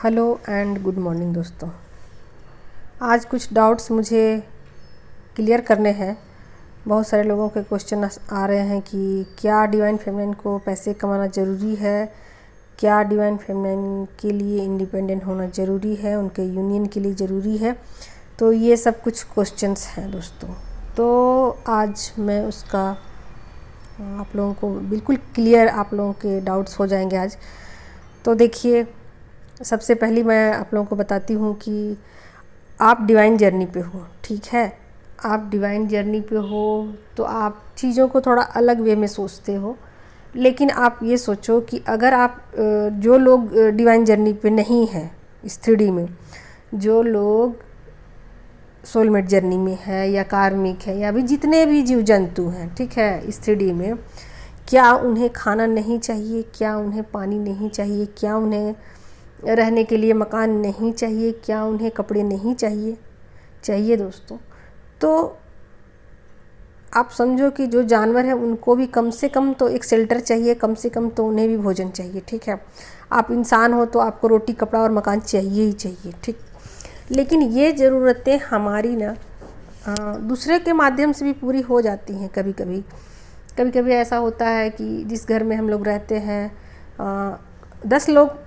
Hello and good morning दोस्तों। आज कुछ डाउट्स मुझे क्लियर करने हैं। बहुत सारे लोगों के क्वेश्चन आ रहे हैं कि क्या डिवाइन फेमिनिन को पैसे कमाना ज़रूरी है, क्या डिवाइन फेमिनिन के लिए इंडिपेंडेंट होना ज़रूरी है, उनके यूनियन के लिए ज़रूरी है। तो ये सब कुछ क्वेश्चंस हैं दोस्तों। तो आज मैं उसका आप लोगों को बिल्कुल क्लियर आप लोगों के डाउट्स हो जाएंगे आज। तो देखिए, सबसे पहली मैं आप लोगों को बताती हूँ कि आप डिवाइन जर्नी पे हो, ठीक है। आप डिवाइन जर्नी पे हो तो आप चीज़ों को थोड़ा अलग वे में सोचते हो। लेकिन आप ये सोचो कि अगर आप जो लोग डिवाइन जर्नी पे नहीं हैं इस 3D में, जो लोग सोलमेट जर्नी में है या कार्मिक है या भी जितने भी जीव जंतु हैं, ठीक है, इस 3D में, क्या उन्हें खाना नहीं चाहिए, क्या उन्हें पानी नहीं चाहिए, क्या उन्हें रहने के लिए मकान नहीं चाहिए, क्या उन्हें कपड़े नहीं चाहिए दोस्तों। तो आप समझो कि जो जानवर हैं उनको भी कम से कम तो एक शेल्टर चाहिए, कम से कम तो उन्हें भी भोजन चाहिए, ठीक है। आप इंसान हो तो आपको रोटी कपड़ा और मकान चाहिए ही चाहिए, ठीक। लेकिन ये ज़रूरतें हमारी ना दूसरे के माध्यम से भी पूरी हो जाती हैं। कभी कभी ऐसा होता है कि जिस घर में हम लोग रहते हैं 10 लोग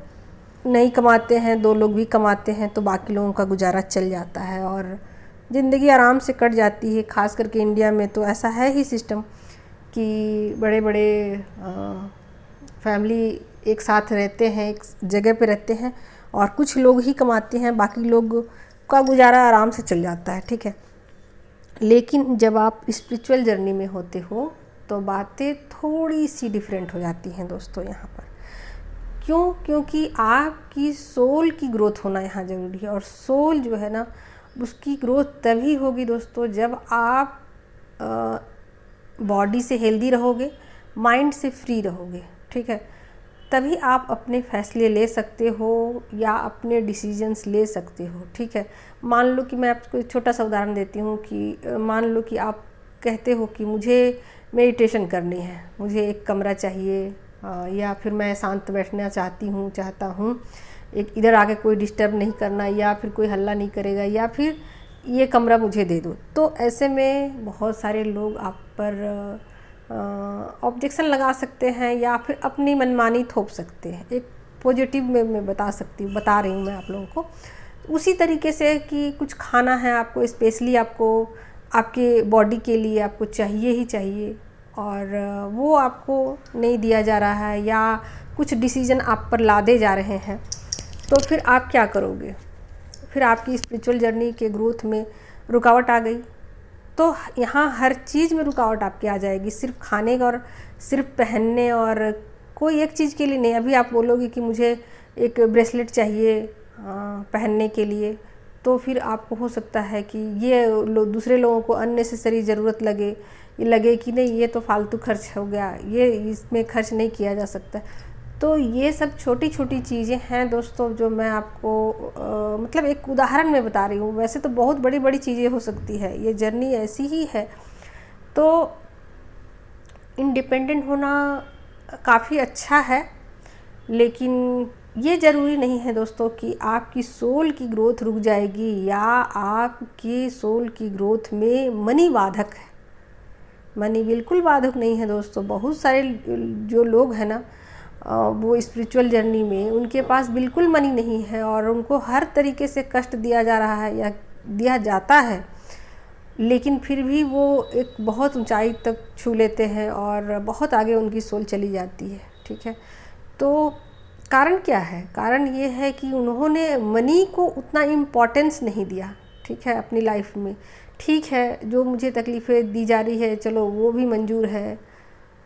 नहीं कमाते हैं, 2 लोग भी कमाते हैं, तो बाकी लोगों का गुजारा चल जाता है और ज़िंदगी आराम से कट जाती है। ख़ास करके इंडिया में तो ऐसा है ही सिस्टम कि बड़े बड़े फैमिली एक साथ रहते हैं, एक जगह पे रहते हैं और कुछ लोग ही कमाते हैं, बाकी लोग का गुजारा आराम से चल जाता है, ठीक है। लेकिन जब आप स्पिरिचुअल जर्नी में होते हो तो बातें थोड़ी सी डिफरेंट हो जाती हैं दोस्तों यहाँ पर। क्यों? क्योंकि आपकी सोल की ग्रोथ होना यहाँ ज़रूरी है। और सोल जो है ना, उसकी ग्रोथ तभी होगी दोस्तों जब आप बॉडी से हेल्दी रहोगे, माइंड से फ्री रहोगे, ठीक है। तभी आप अपने फैसले ले सकते हो या अपने डिसीजंस ले सकते हो, ठीक है। मान लो कि मैं आपको एक छोटा सा उदाहरण देती हूँ कि मान लो कि आप कहते हो कि मुझे मेडिटेशन करनी है, मुझे एक कमरा चाहिए, या फिर मैं शांत बैठना चाहता हूँ, एक इधर आके कोई डिस्टर्ब नहीं करना, या फिर कोई हल्ला नहीं करेगा, या फिर ये कमरा मुझे दे दो। तो ऐसे में बहुत सारे लोग आप पर ऑब्जेक्शन लगा सकते हैं या फिर अपनी मनमानी थोप सकते हैं। एक पॉजिटिव में मैं बता रही हूँ मैं आप लोगों को। उसी तरीके से कि कुछ खाना है आपको, स्पेशली आपको आपके बॉडी के लिए आपको चाहिए ही चाहिए और वो आपको नहीं दिया जा रहा है, या कुछ डिसीजन आप पर लादे जा रहे हैं, तो फिर आप क्या करोगे? फिर आपकी स्पिरिचुअल जर्नी के ग्रोथ में रुकावट आ गई। तो यहाँ हर चीज़ में रुकावट आपकी आ जाएगी, सिर्फ खाने का और सिर्फ पहनने और कोई एक चीज़ के लिए नहीं। अभी आप बोलोगे कि मुझे एक ब्रेसलेट चाहिए पहनने के लिए, तो फिर आपको हो सकता है कि ये दूसरे लोगों को अननेसेसरी ज़रूरत लगे कि नहीं, ये तो फालतू खर्च हो गया, ये इसमें खर्च नहीं किया जा सकता। तो ये सब छोटी छोटी चीज़ें हैं दोस्तों, जो मैं आपको मतलब एक उदाहरण में बता रही हूँ। वैसे तो बहुत बड़ी बड़ी चीज़ें हो सकती है, ये जर्नी ऐसी ही है। तो इंडिपेंडेंट होना काफ़ी अच्छा है, लेकिन ये ज़रूरी नहीं है दोस्तों कि आपकी सोल की ग्रोथ रुक जाएगी या आपकी सोल की ग्रोथ में मनी बाधक है। मनी बिल्कुल बाधक नहीं है दोस्तों। बहुत सारे जो लोग हैं ना, वो स्पिरिचुअल जर्नी में उनके पास बिल्कुल मनी नहीं है और उनको हर तरीके से कष्ट दिया जा रहा है या दिया जाता है, लेकिन फिर भी वो एक बहुत ऊंचाई तक छू लेते हैं और बहुत आगे उनकी सोल चली जाती है, ठीक है। तो कारण क्या है? कारण ये है कि उन्होंने मनी को उतना इम्पोर्टेंस नहीं दिया, ठीक है, अपनी लाइफ में। ठीक है, जो मुझे तकलीफ़ें दी जा रही है चलो वो भी मंजूर है,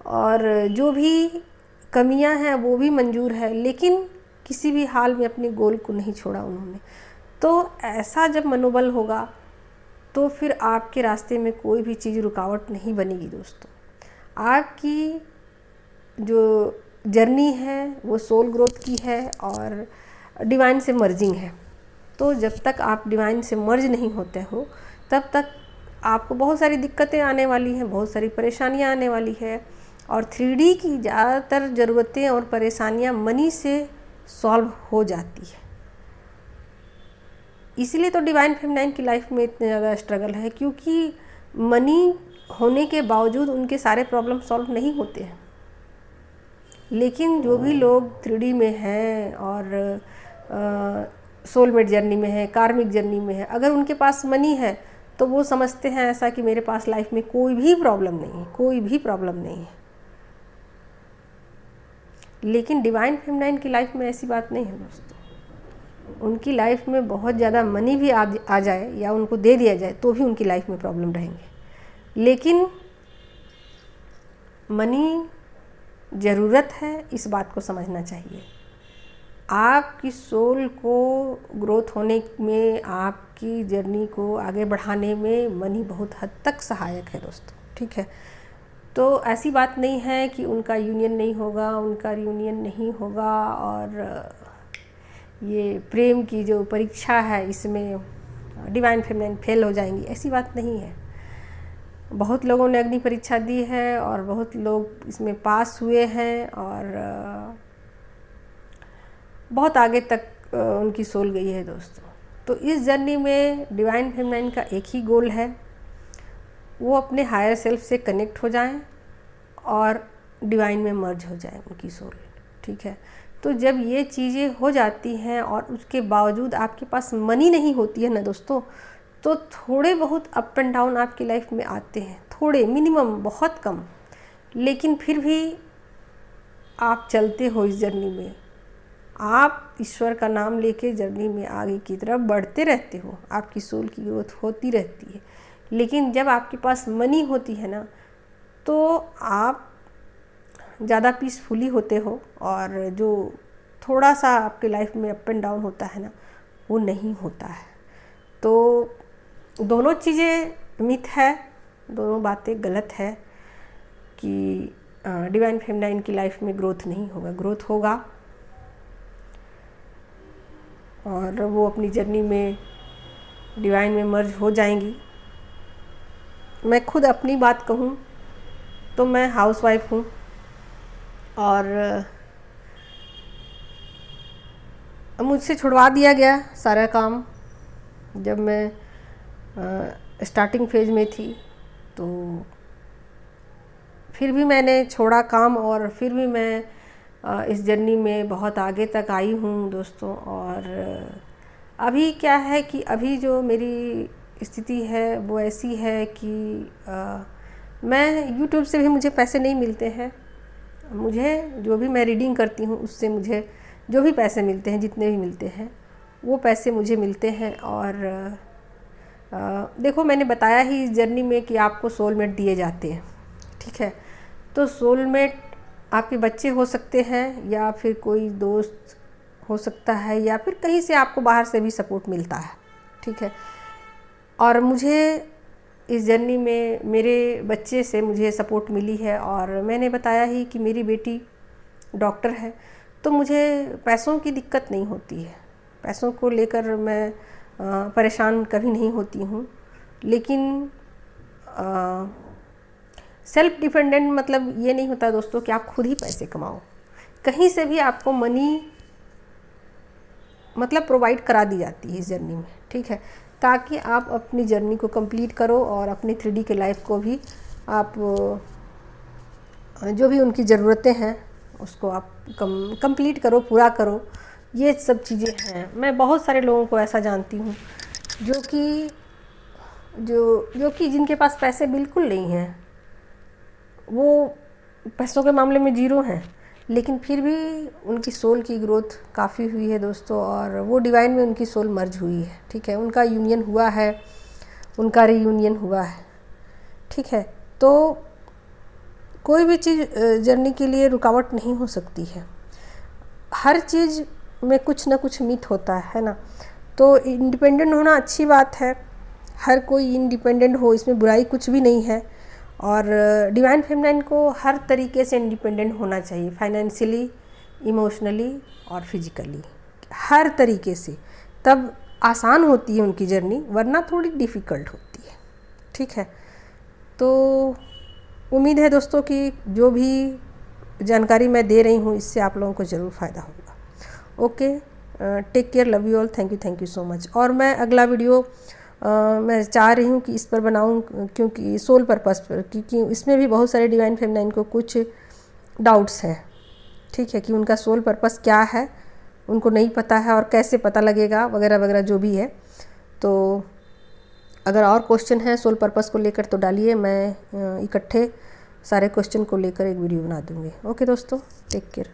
और जो भी कमियां हैं वो भी मंजूर है, लेकिन किसी भी हाल में अपने गोल को नहीं छोड़ा उन्होंने। तो ऐसा जब मनोबल होगा तो फिर आपके रास्ते में कोई भी चीज़ रुकावट नहीं बनेगी दोस्तों। आपकी जो जर्नी है वो सोल ग्रोथ की है और डिवाइन से मर्जिंग है। तो जब तक आप डिवाइन से मर्ज नहीं होते हो तब तक आपको बहुत सारी दिक्कतें आने वाली हैं, बहुत सारी परेशानियां आने वाली है। और 3D की ज़्यादातर ज़रूरतें और परेशानियां मनी से सॉल्व हो जाती है। इसीलिए तो डिवाइन फेमिनाइन की लाइफ में इतने ज़्यादा स्ट्रगल है, क्योंकि मनी होने के बावजूद उनके सारे प्रॉब्लम सॉल्व नहीं होते हैं। लेकिन जो भी लोग 3D में हैं और सोलमेट जर्नी में है, कार्मिक जर्नी में है, अगर उनके पास मनी है तो वो समझते हैं ऐसा कि मेरे पास लाइफ में कोई भी प्रॉब्लम नहीं है, कोई भी प्रॉब्लम नहीं है। लेकिन डिवाइन फेमिनाइन की लाइफ में ऐसी बात नहीं है दोस्तों। उनकी लाइफ में बहुत ज़्यादा मनी भी आ जाए या उनको दे दिया जाए तो भी उनकी लाइफ में प्रॉब्लम रहेंगे। लेकिन मनी ज़रूरत है, इस बात को समझना चाहिए। आपकी सोल को ग्रोथ होने में, आपकी जर्नी को आगे बढ़ाने में मनी बहुत हद तक सहायक है दोस्तों, ठीक है। तो ऐसी बात नहीं है कि उनका यूनियन नहीं होगा, उनका रियूनियन नहीं होगा और ये प्रेम की जो परीक्षा है इसमें डिवाइन फेमिनाइन फेल हो जाएंगी, ऐसी बात नहीं है। बहुत लोगों ने अग्नि परीक्षा दी है और बहुत लोग इसमें पास हुए हैं और बहुत आगे तक उनकी सोल गई है दोस्तों। तो इस जर्नी में डिवाइन फेमिनाइन का एक ही गोल है, वो अपने हायर सेल्फ से कनेक्ट हो जाएं और डिवाइन में मर्ज हो जाए उनकी सोल, ठीक है। तो जब ये चीज़ें हो जाती हैं और उसके बावजूद आपके पास मनी नहीं होती है ना दोस्तों, तो थोड़े बहुत अप एंड डाउन आपकी लाइफ में आते हैं, थोड़े, मिनिमम, बहुत कम, लेकिन फिर भी आप चलते हो इस जर्नी में। आप ईश्वर का नाम लेके जर्नी में आगे की तरफ बढ़ते रहते हो, आपकी सोल की ग्रोथ होती रहती है। लेकिन जब आपके पास मनी होती है ना, तो आप ज़्यादा पीसफुली होते हो और जो थोड़ा सा आपके लाइफ में अप एंड डाउन होता है ना, वो नहीं होता है। तो दोनों चीज़ें मिथ है, दोनों बातें गलत है कि डिवाइन फेमिनाइन की लाइफ में ग्रोथ नहीं होगा। ग्रोथ होगा और वो अपनी जर्नी में डिवाइन में मर्ज हो जाएंगी। मैं खुद अपनी बात कहूँ तो मैं हाउसवाइफ हूँ और मुझसे छुड़वा दिया गया सारा काम जब मैं स्टार्टिंग फेज में थी। तो फिर भी मैंने छोड़ा काम और फिर भी मैं इस जर्नी में बहुत आगे तक आई हूँ दोस्तों। और अभी क्या है कि अभी जो मेरी स्थिति है वो ऐसी है कि मैं YouTube से भी मुझे पैसे नहीं मिलते हैं। मुझे जो भी मैं रीडिंग करती हूँ उससे मुझे जो भी पैसे मिलते हैं, जितने भी मिलते हैं, वो पैसे मुझे मिलते हैं। और देखो, मैंने बताया ही इस जर्नी में कि आपको सोलमेट दिए जाते हैं, ठीक है। तो सोलमेट आपके बच्चे हो सकते हैं या फिर कोई दोस्त हो सकता है या फिर कहीं से आपको बाहर से भी सपोर्ट मिलता है, ठीक है। और मुझे इस जर्नी में मेरे बच्चे से मुझे सपोर्ट मिली है। और मैंने बताया ही कि मेरी बेटी डॉक्टर है, तो मुझे पैसों की दिक्कत नहीं होती है, पैसों को लेकर मैं परेशान कभी नहीं होती हूँ। लेकिन सेल्फ डिपेंडेंट मतलब ये नहीं होता दोस्तों कि आप खुद ही पैसे कमाओ, कहीं से भी आपको मनी मतलब प्रोवाइड करा दी जाती है इस जर्नी में, ठीक है, ताकि आप अपनी जर्नी को कंप्लीट करो और अपनी 3D के लाइफ को भी आप जो भी उनकी ज़रूरतें हैं उसको आप कंप्लीट करो, पूरा करो। ये सब चीज़ें हैं। मैं बहुत सारे लोगों को ऐसा जानती हूँ जो कि जिनके पास पैसे बिल्कुल नहीं हैं, वो पैसों के मामले में ज़ीरो हैं, लेकिन फिर भी उनकी सोल की ग्रोथ काफ़ी हुई है दोस्तों। और वो डिवाइन में उनकी सोल मर्ज हुई है, ठीक है, उनका यूनियन हुआ है, उनका रीयूनियन हुआ है, ठीक है। तो कोई भी चीज़ जर्नी के लिए रुकावट नहीं हो सकती है। हर चीज़ में कुछ ना कुछ मिथ होता है ना। तो इंडिपेंडेंट होना अच्छी बात है, हर कोई इंडिपेंडेंट हो, इसमें बुराई कुछ भी नहीं है। और डिवाइन फेमिनाइन को हर तरीके से इंडिपेंडेंट होना चाहिए, फाइनेंशियली, इमोशनली और फिजिकली, हर तरीके से, तब आसान होती है उनकी जर्नी, वरना थोड़ी डिफ़िकल्ट होती है, ठीक है। तो उम्मीद है दोस्तों कि जो भी जानकारी मैं दे रही हूँ इससे आप लोगों को ज़रूर फ़ायदा होगा। Okay, take care, love you all, thank you so much. और मैं अगला वीडियो मैं चाह रही हूँ कि इस पर बनाऊँ, क्योंकि सोल पर्पस पर, क्योंकि इसमें भी बहुत सारे डिवाइन फेमिनाइन को कुछ डाउट्स हैं, ठीक है, कि उनका सोल पर्पस क्या है, उनको नहीं पता है और कैसे पता लगेगा वगैरह वगैरह जो भी है। तो अगर और क्वेश्चन है सोल पर्पस को लेकर तो डालिए, मैं इकट्ठे सारे क्वेश्चन को लेकर एक वीडियो बना दूँगी। ओके दोस्तों, टेक केयर।